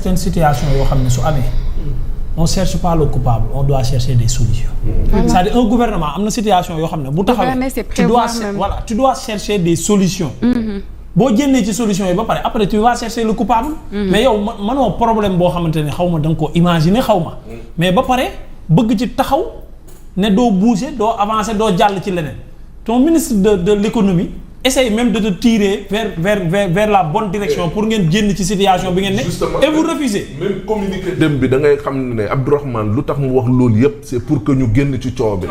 certaines situations yoo xam ne su amee on cherche pas le coupable on doit chercher des solutions. C'est-à-dire un gouvernement am na situation yoo xam ne bu taxawee tu dois chercher des solutions. boo génnee ci solution yi ba pare après tu vas chercher le coupable. mais yow manoo problème boo xamante ne xaw ma da nga ko imaginer xaw ma. mais ba pare bëgg ci taxaw ne doo bouger doo avancer doo jàll ci leneen ton ministre de l'économie essaye même de te tirer vers la bonne direction pour ngeen génn ci situation bi ngeen ne. et vous refusez. même communiqué dem bi da ngay xam ne Abdourahmane lu tax mu wax loolu yépp c'est pour que ñu génn ci coow bi.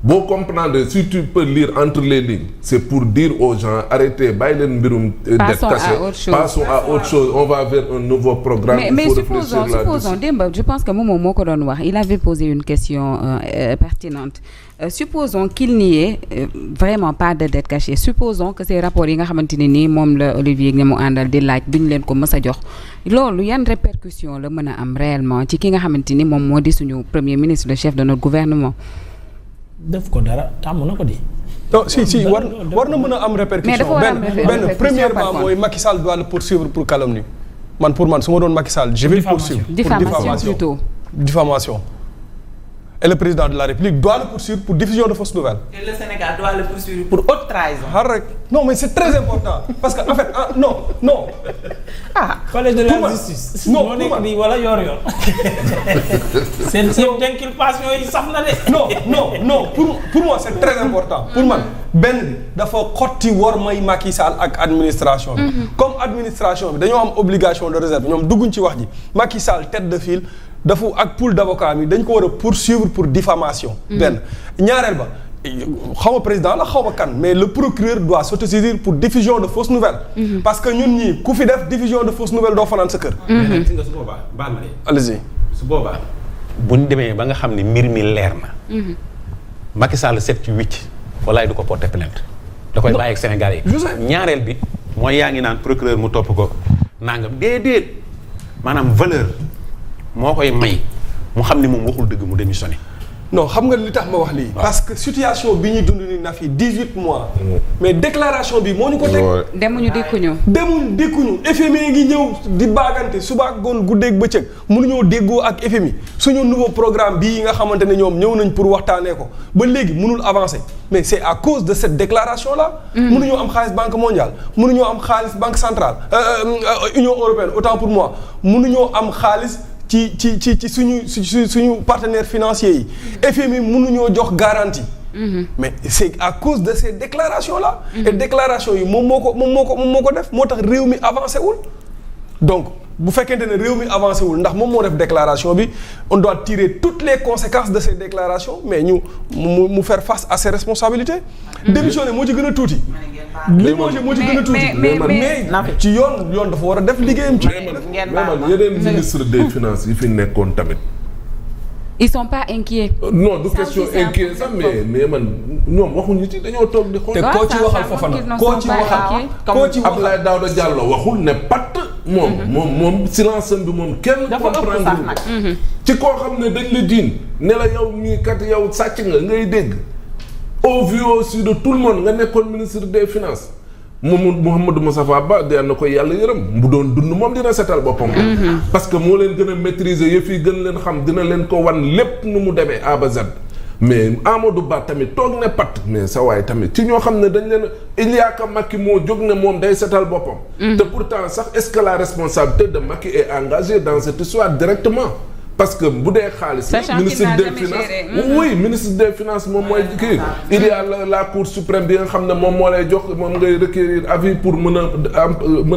boo comprendre si tu peux lire entre les lignes c'est pour dire aux gens arrêtez bàyyi leen mbirum dette cachée passons à autre chose on va vers un nouveau programme. mais supposons Demba je pense que moom moo ko doon wax il avait posé une question pertinente supposons qu'il n'y ait vraiment pas de dette cachée supposons que ces rapports yi nga xamante ne nii moom la Olivier nga mu àndal di laaj duñ leen ko mës a jox loolu yan répercussion la mën a am réellement ci ki nga xamante ni moom moo di suñu premier ministre le chef de notre gouvernement. def ko dara tàmm na ko di. non si war na mën a am répercussion benn premièrement mooy Macky Sall doit le poursuivre pour calomnie pour man su ma doon Macky Sall je vais le poursuivre pour diffamation et le président de la République doit le poursuivre pour diffusion de fausses nouvelles. Et le Sénégal doit le poursuivre pour haute trahison. Non mais c'est très important parce que en fait non. Palais de la justice. non moo nekk nii wala yor. seen d'inculpation yi sax na de. non pour moi c'est très important. pour man benn dafa xotti war may Macky Sall ak administration bi. comme administration bi dañoo am obligation de réserve ñoom dugguñ ci wax ji Macky Sall tête de file. dafa ak pool d'avocats mi dañ ko war a poursuivre pour diffamation benn ñaareel ba xaw ma président la xaw ma kan mais le procureur doit s'autosaisir pour diffusion de fausses nouvelles parce que ñun ñii ku fi def diffusion de fausses nouvelles doo fanaan sa kër si nga su boobaa baal ma de allez-y su boobaa buñ demee ba nga xam ne mbir mi leer na Macky Sall set ci wicc walaay du ko porter plainte da koy bàyyi ak Sénégal yi ñaareel bi mooy yaa ngi naan procureur mu topp ko nangam déedéet maanaam valeur moo koy may mu xam ne moom waxul dëgg mu démissionné. non xam nga li tax ma wax lii. parce que situation bi ñuy dund ni na fi 18 mois. mais déclaration bi moo ñu ko teg. demuñu dikkuñu. FMI ngi ñëw di baagante suba ak ngoon guddeeg bëccëg mënuñoo déggoo ak FMI suñu nouveau programme bii nga xamante ne ñoom ñëw nañ pour waxtaanee ko ba léegi mënul avancer mais c'est à cause de cette déclaration là. mënuñoo am xaalis banque mondiale mënuñoo am xaalis banque centrale Union européenne autant pour moi mënuñoo am xaalis. ci suñu partenaires financiers yi FMI mënuñoo jox garantie mais c'est à cause de ces déclarations là et déclarations yi moom moo ko def moo tax réew mi avancé wul donc bu fekkente ne réew mi avancé wul ndax moom moo def déclaration bi on doit tirer toutes les conséquences de ces déclarations mais mu faire face à ses responsabilités démissionner moo ci gën a tuuti moo ci gën a tuuti mais ci yoon dafa war a def liggéeyam ci yeneen ministre des finances yi fi nekkoon tamit ils sont pas inquiets. non du question inquiet sax mais man ñoom waxuñu ci dañoo toog di xool. te koo ci waxal Fofana koo ci waxal Abdoulaye Daouda Diallo waxul ne patt moom silence bi moom kenn comprendre ci koo xam ne dañ la diin ne la yow mii kat yow sàcc nga ngay dégg au vu aussi de tout le monde nga nekkoon ministre des finances Mouhamadou Moustapha Ba dee na ko yàlla yërëm bu doon dund moom dina setal boppam parce que moo leen gën a maîtriser yëf yi gën leen xam dina leen ko wan lépp nu mu demee A ba Z mais Amadou Ba tamit toog ne pat mais sa waay tamit ci ñoo xam ne dañ leen il y a que Macky moo jóg ne moom day setal boppam te pourtant sax est-ce que la responsabilité de Macky est engagée dans cette histoire directement parce que bu dee xaalis ministre des finances oui ministre des finances moom mooy kii il y a la cour suprême bi nga xam ne moom moo lay jox moom ngay requérir avis pour mën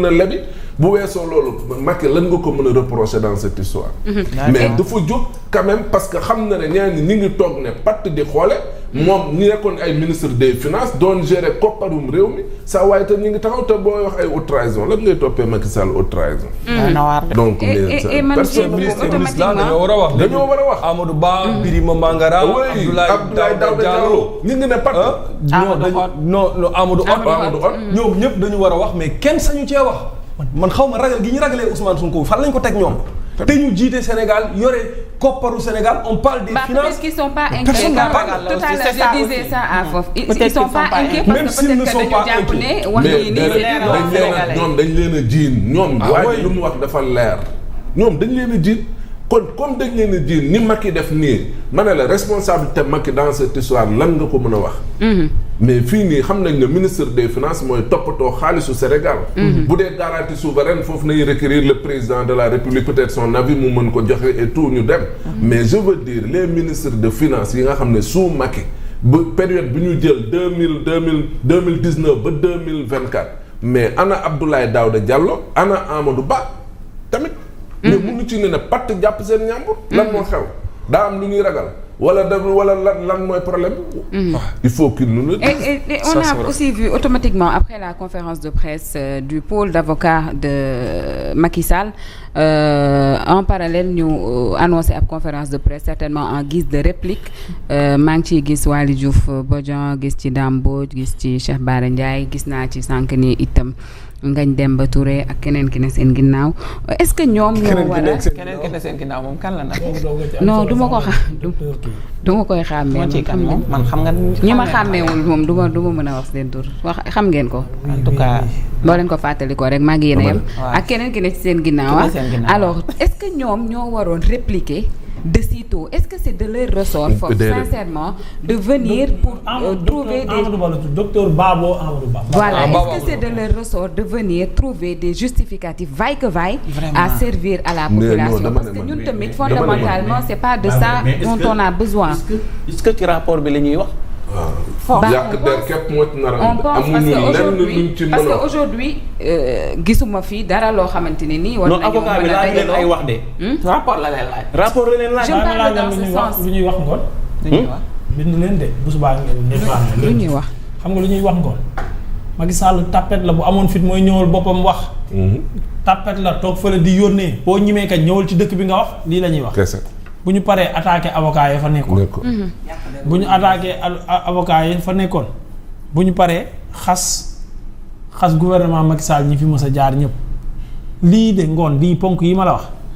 a lebi bu weesoo loolu Macky lan nga ko mën a reprocher dans cette histoire mais dafa jóg quand même parce que xam na ne ñaar ñi ngi toog ne patt di xoole moom ñi nekkoon ay ministre des finances doon gérer kopparum réew mi saa waaye te ñu ngi taxaw te booy wax ay haute trahison lan ngay toppee Macky Sall haute trahison donc dañoo war a wax Amadou Ba Birima Mangara Abdoulaye Daouda Diallo ñu ngi ne patt non Amadou Hott ñoom ñëpp dañu war a wax mais kenn sañu cee wax man xaw ma ragal gi ñu ragalee Ousmane Sonko fan lañ ko teg ñoom te ñu jiite Sénégal yore kopparu Sénégal on parle des finances peut-être qu'ils sont pas inquiets tout à l'heure je disais ça à Fof ils sont pas inquiets parce que peut-être que dañu jàpp ne wax yi nii ñoom dañ leen a jiin ñoom waaye lu mu wax dafa leer ñoom dañ leen a jiin kon comme dañ leen a jiin ni Macky def nii ma ne la responsabilité Macky dans cette histoire lan nga ko mën a wax. mais fii nii xam nañ ne ministre des finances mooy toppatoo xaalisu Sénégal. bu dee garantie souveraine foofu nañu requérir le président de la République peut-être son avis mu mën ko joxe et tout ñu dem. mais je veux dire les ministres de finances yi nga xam ne sous Macky ba période bi ñu jël 2019 ba 2024 mais ana Abdoulaye Daouda Diallo ana Amadou Ba tamit. mais mënu ci ne patt jàpp seen ñàmbur. lan moo xew daa am lu ñuy ragal. wala lan mooy problème. il faut qu'il nous le dise. Et on a aussi vu automatiquement après la conférence de presse du pôle d'avocats de Macky Sall en parallèle ñu annoncé ab conférence de presse certainement en guise de réplique maa ngi ciy gis Waly Diouf Bodian gis ci Dame Mbodj gis ci Cheikh Bara Ndiaye gis naa ci sànq ni itam Ngagne Demba Touré ak keneen ki ne seen ginnaaw est-ce que ñoom ñoo war a keneen ki ne seen ginnaaw moom kan la nag. non du ma ko du ma koy xàmmee man xam nga ñi ma xàmmeewul moom du ma mën a wax seen tur wax xam ngeen ko en tout cas boo leen ko fàttali ko rek maa ngi yéen a yem ak keneen ki ne ci seen ginnaaw alors est-ce que ñoom ñoo waroon répliquer de sitôt est-ce que c'est de leur ressort sincèrement de venir pour trouver des docteur Babo Amadou Ba voilà est-ce que c'est de leur ressort de venir trouver des justificatifs vaille que vaille à servir à la population parce que ñun tamit fondamentalement c'est pas de ça dont on a besoin est-ce que ci rapport bi la ñuy wax yàq der képp moo ci nar a on pense parce que aujourd'hui gisuma fii dara loo xamante ne nii war nañoo avocat bi laaj leen ay wax de rapport la leen laaj rapport la leen laaj je parle dans ce sens lu ñuy wax ngoon bind leen de bu subaa ngeen lu ñuy wax xam nga lu ñuy wax ngoon Macky Sall tapet la bu amoon fit mooy ñëwal boppam wax tapet la toog fële di yónnee boo ñimee kat ñëwal ci dëkk bi nga wax lii la ñuy wax bu ñu paree attaqué avocat yi fa nekkoon bu ñu attaqué avocat yi fa nekkoon bu ñu paree xas gouvernement Macky Sall ñi fi mës a jaar ñëpp lii de ngoon lii ponk yi ma la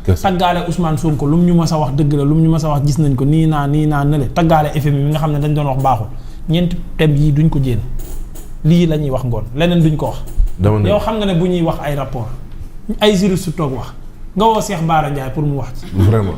wax taggaale Ousmane Sonko lu mu ñu mës a wax dëgg la lu mu ñu mës a wax gis nañ ko nii naa nële taggaale FMI mi nga xam ne dañ doon wax baaxul ñeenti thème yii duñ ko jéem lii la ñuy wax ngoon leneen duñ ko wax yow xam nga ne bu ñuy wax ay rapport ay juriste su toog wax nga woo Cheikh Bara Ndiaye pour mu wax ci vraiment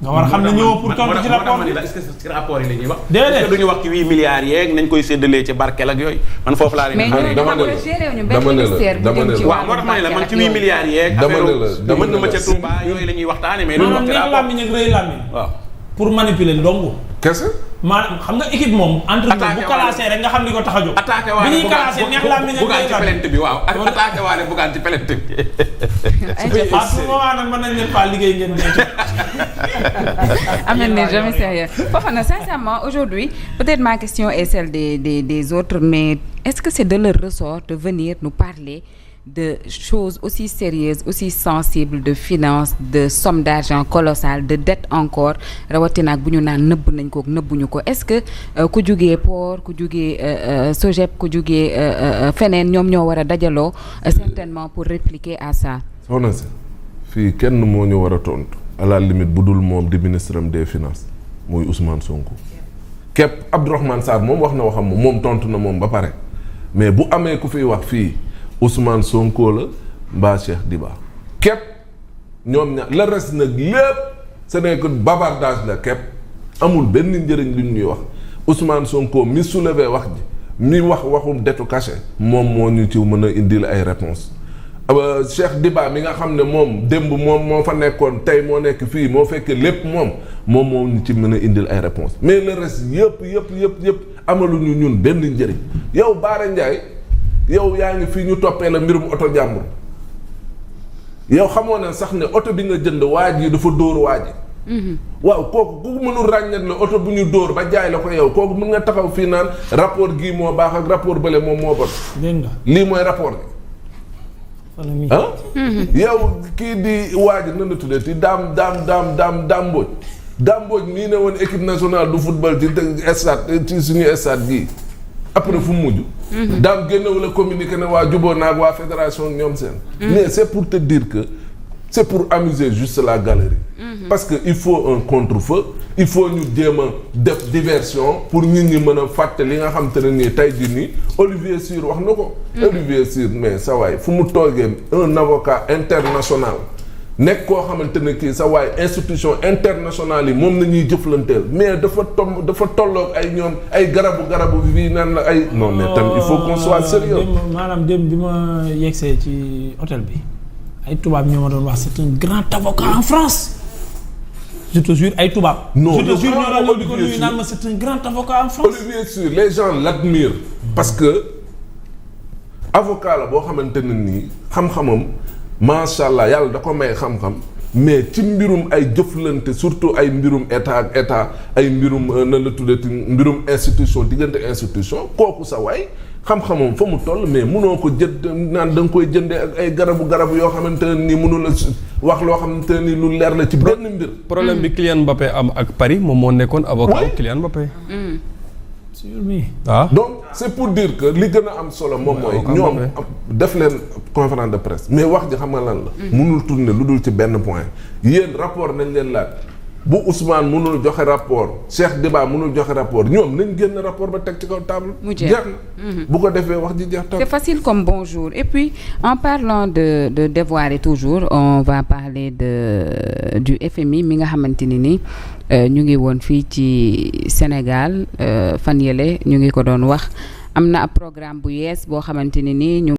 nga war a xam ne ñëw pour tontu ci rapport bi est-ce que ci rapport yi la ñuy wax. déedéet est-ce que duñu wax ci 8 milliards yeeg nañ koy séddalee ci barkeel ak yooyu man foofu laa leen. mais ñooñu dama ne la waaw moo tax ma ne la man ci 8 milliards yeeg. dama ne la ma ca Touba yooyu la ñuy waxtaane mais duñu wax ci rapport làmmiñ ak rëy làmmiñ waaw pour manipuler ndongo. kese. maanaam xam nga équipe moom. entre bu classé rek nga xam li ko tax a jóg. attaqué waale bi ñuy classé neex làmmiñ ak bugaan ci plainte bi waaw ak attaqué waale bugaan ci plainte bi. à ce moment nag mën nañ leen pas liggéey ngeen Ahmed n'est jamais sérieux. Fofana, sincèrement, aujourd'hui, peut-être ma question est celle des autres, mais est-ce que c'est de leur ressort de venir nous parler de choses aussi sérieuses, aussi sensibles, de finances, de sommes d'argent colossales, de dettes encore, rawatina ak bu ñu naan nëbb nañ ko nëbbuñu ko est-ce que ku jugee port ku jugee SOGEP ku jugee feneen ñoom ñoo war a dajaloo certainement pour répliquer à ça. soxna si fii kenn moo ñu war a tontu à la limite bu dul moom di ministre am des finances muy Ousmane Sonko képp Abdourahmane Sarr moom wax na waxam moom tontu na moom ba pare mais bu amee ku fiy wax fii Ousmane Sonko la mbaa Cheikh Diba képp ñoom ñaar le reste nag lépp ce n'est que bavardage la képp amul benn njëriñ lu ñuy wax Ousmane Sonko mi soulevé wax ji mi wax waxum detu caché moom moo ñu ci mën a indil ay réponses Cheikh Diba mi nga xam ne moom démb moom moo fa nekkoon tey moo nekk fii moo fekk lépp moom moo ñu ci mën a indil ay réponses mais le reste yëpp amaluñu ñun benn njëriñ yow Bara Ndiaye yow yaa ngi fii ñu toppee la mbirum oto jàmbur yow xamoo ne sax ne oto bi nga jënd waa ji dafa dóor waa ji waaw kooku ku mënul ràññat ne oto bu ñu dóor ba jaay la ko yow kooku mën nga taxaw fii naan rapport gii moo baax ak rapport bële moom moo bon lii mooy rapport gi yow kii di waa ji nan la tuddee ti daam Mbodj mii ne woon équipe nationale du football ci stade ci suñu stade gii après fu mu mujj daam génnewu la communiqué ne waa juboo naag waa fédération ñoom seen mais c'est pour te dire que c'est pour amuser juste la galerie parce que il faut un contre-feu il faut ñu jéem a def diversion pour nit ñi mën a fàtte li nga xam te ne nii tey jii nii Olivier Cyr wax na ko Olivier Cyr mais sa waay fu mu toogee un avocat international nekk koo xamante ne kii sa waaye institution internationale yi moom na ñuy jëflanteel mais dafa tolloog ay ñoom ay garabu fii naan la ay. non mais tam il faut qu'on soit sérieux. maanaam démb bi ma yegsee ci hôtel bi ay tubaab ñoo ma doon wax c'est un grand avocat en France. je te jure ay tubaab. non je te jure ñoo doon di ko nuyu naan ma c'est un grand avocat en France. Olivier Sur les gens l'admirent parce que avocat la boo xamante ne nii xam-xamam. macha allah yàlla da ko may xam-xam mais ci mbirum ay jëflante surtout ay mbirum état ak état ay mbirum na la tuddati mbirum institution diggante institution kooku sa waay xam-xamam fa mu toll mais munoo ko jënd naan da nga koy jëndee ak ay garabu yoo xamante ne nii mënu la wax loo xamante ne nii lu leer la ci benn mbir. problème bi Kylian Mbappé am ak Paris moom moo nekkoon avocat Kylian Mbappé. donc c'est pour dire que li gën a am solo moom mooy ñoom def leen conférence de presse mais wax ji xam nga lan la mënul tourner lu dul ci benn point yéen rapport nañ leen laaj bu Ousmane mënul joxe rapport Cheikh Diba mënul joxe rapport ñoom nañ génn rapport ba teg ci kaw table jeex na bu ko defee wax ji jeex tam c'est facile comme bonjour et puis en parlant de dévoiler toujours on va parler du FMI mi nga xamante ni ñu ngi woon fii ci Sénégal fan yële ñu ngi ko doon wax am na ab programme bu yees boo xamante ni ñu